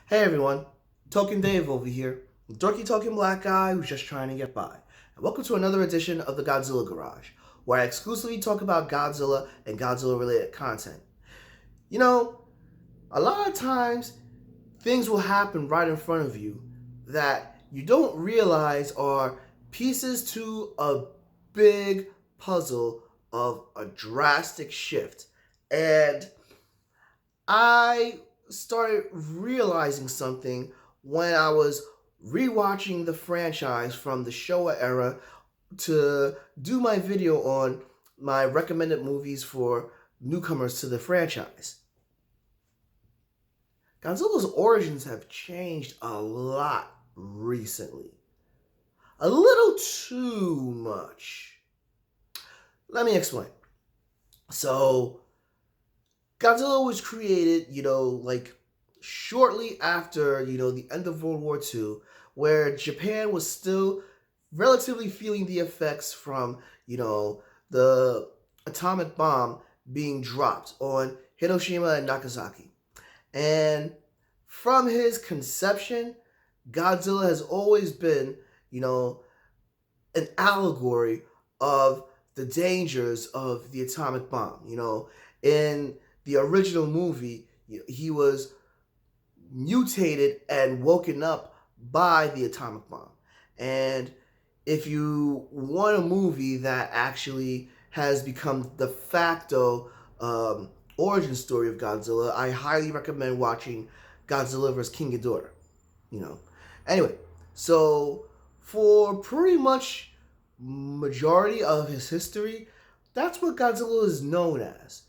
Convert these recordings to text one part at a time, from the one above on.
Hey everyone, Token Dave over here, dorky token black guy who's just trying to get by. And welcome to another edition of the Godzilla Garage, where I exclusively talk about Godzilla and Godzilla related content. You know, a lot of times things will happen right in front of you that you don't realize are pieces to a big puzzle of a drastic shift. And I started realizing something when I was rewatching the franchise from the Showa era to do my video on my recommended movies for newcomers to the franchise. Godzilla's origins have changed a lot recently. A little too much. Let me explain. So, Godzilla was created, shortly after, the end of World War II, where Japan was still relatively feeling the effects from, the atomic bomb being dropped on Hiroshima and Nagasaki. And from his conception, Godzilla has always been, an allegory of the dangers of the atomic bomb. In the original movie, he was mutated and woken up by the atomic bomb. And if you want a movie that actually has become the facto origin story of Godzilla, I highly recommend watching Godzilla vs. King Ghidorah. Anyway, so for pretty much majority of his history, that's what Godzilla is known as.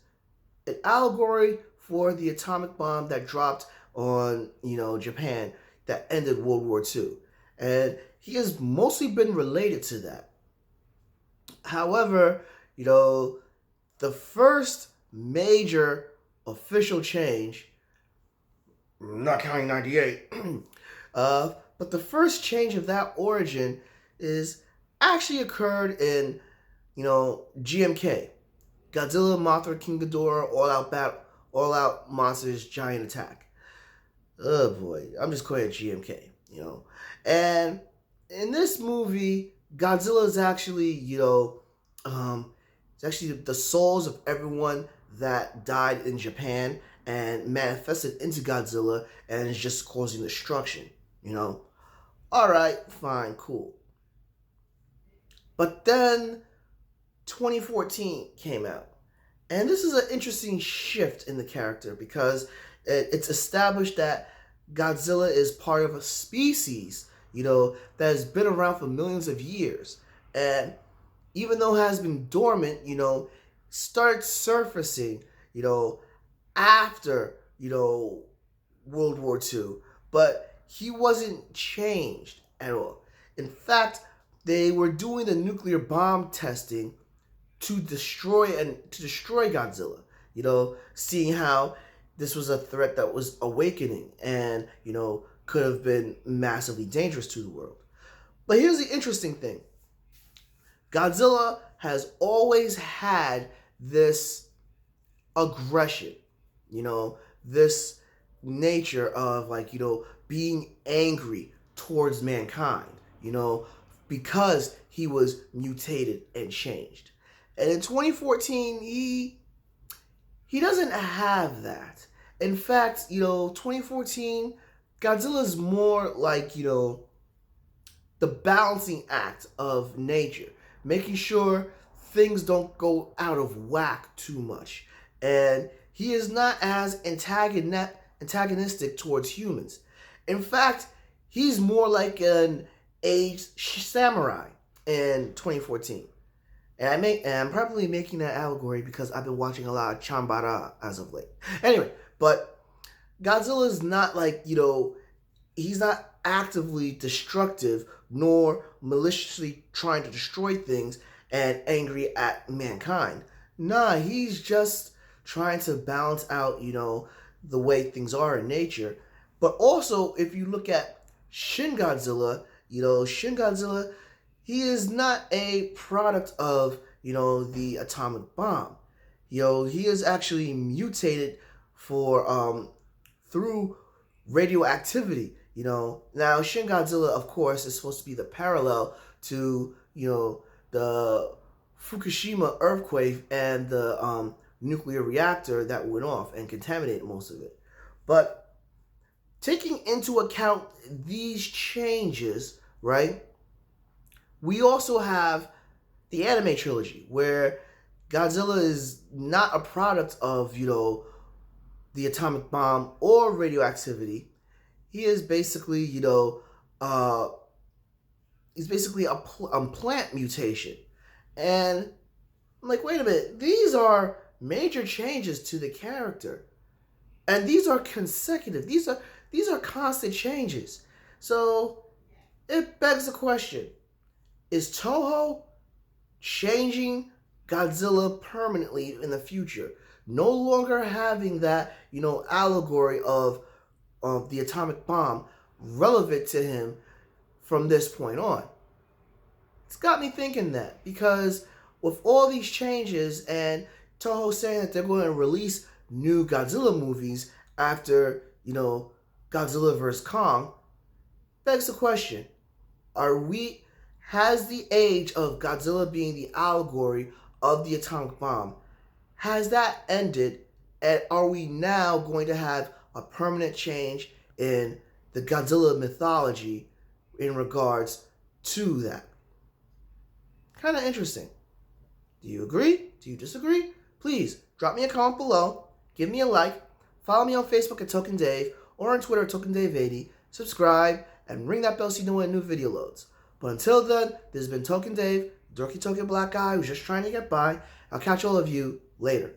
An allegory for the atomic bomb that dropped on, Japan that ended World War II. And he has mostly been related to that. However, the first major official change, not counting 98, but the first change of that origin is actually occurred in, GMK. Godzilla, Mothra, King Ghidorah, All Out Monsters, Giant Attack. Oh boy, I'm just calling it GMK, And in this movie, Godzilla is actually, it's actually the souls of everyone that died in Japan and manifested into Godzilla and is just causing destruction, Alright, fine, cool. But then 2014 came out. And this is an interesting shift in the character because it's established that Godzilla is part of a species, that has been around for millions of years. And even though it has been dormant, started surfacing, after, World War II. But he wasn't changed at all. In fact, they were doing the nuclear bomb testing to destroy Godzilla. Seeing how this was a threat that was awakening and, could have been massively dangerous to the world. But here's the interesting thing. Godzilla has always had this aggression, this nature of being angry towards mankind, because he was mutated and changed. And in 2014, he doesn't have that. In fact, 2014, Godzilla's more like, the balancing act of nature, making sure things don't go out of whack too much. And he is not as antagonistic towards humans. In fact, he's more like an aged samurai in 2014. And I'm probably making that allegory because I've been watching a lot of Chambara as of late. Anyway, but Godzilla is not he's not actively destructive nor maliciously trying to destroy things and angry at mankind. Nah, he's just trying to balance out, the way things are in nature. But also, if you look at Shin Godzilla, Shin Godzilla, he is not a product of, the atomic bomb. He is actually mutated through radioactivity. Now Shin Godzilla, of course, is supposed to be the parallel to the Fukushima earthquake and the nuclear reactor that went off and contaminated most of it. But taking into account these changes, right? We also have the anime trilogy where Godzilla is not a product of, the atomic bomb or radioactivity. He is basically, he's basically a plant mutation. And I'm like, wait a minute, these are major changes to the character. And these are consecutive. These are constant changes. So it begs the question, is Toho changing Godzilla permanently in the future? No longer having that, allegory of the atomic bomb relevant to him from this point on. It's got me thinking that, because with all these changes and Toho saying that they're going to release new Godzilla movies after, Godzilla vs. Kong, begs the question, has the age of Godzilla being the allegory of the atomic bomb, has that ended, and are we now going to have a permanent change in the Godzilla mythology in regards to that? Kind of interesting. Do you agree? Do you disagree? Please drop me a comment below, give me a like, follow me on Facebook at Token Dave, or on Twitter at Token Dave 80, subscribe, and ring that bell so you know when a new video loads. But until then, this has been Token Dave, dorky token black guy who's just trying to get by. I'll catch all of you later.